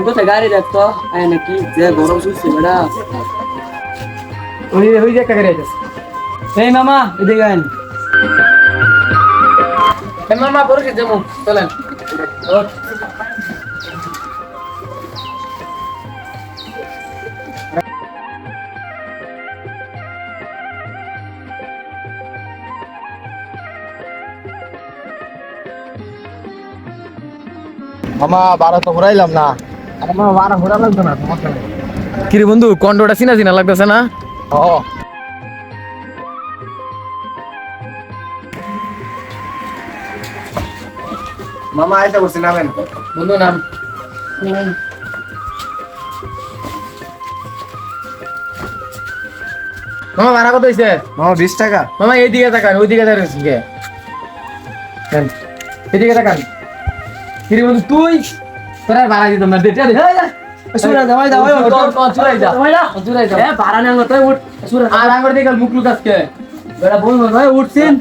কোথায় গাড়ি রাখতো আয় নাকি যে গরম চলছে বেড়া ওই যে একটা গাড়ি আছে। এই মামা এদিকে আইন মামা বড় যাবো চলেন। মামা বারো তো ঘুরাইলাম না। আমার বারা ঘোরা লাগতো না সমস্যা নেই। কিরে বন্ধু কন্ডোটা চিনা চিনা লাগতেছে না? ও মামা আইসা বসে নামেন। বন্ধু নাম মামা ভাড়া কত হয়েছে? মামা 20 টাকা। মামা এইদিকে তাকান ওইদিকে তাকান কে এদিকে তাকান। কিরে বন্ধু তুই তোর আর ভাড়া দিতাম না দেটা দে সুরা জামাই দাও চুরাই যা চুরাই যা এ পারা না গতো উঠ সুরা আর আঙুর দিকে মুখ লুকাসকে বেড়া বলবো ভাই উঠছেন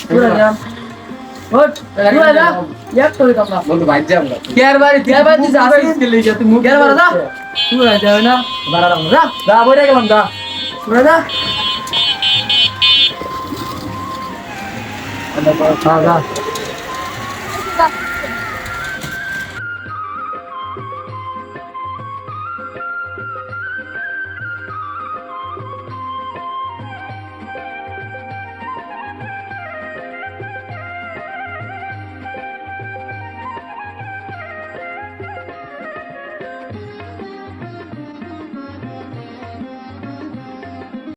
সুরা যা উঠ সুরা যা এক করে কামলা বন্ধু ভাই যাম না। কেয়ার বাড়ি কে বাদ দিছ আসিস কে লিয়ে তুই মুখ কেন বাড়া যা সুরা যা না ভাড়া দাও যা যা বইটা গেলাম যা সুরা যা যা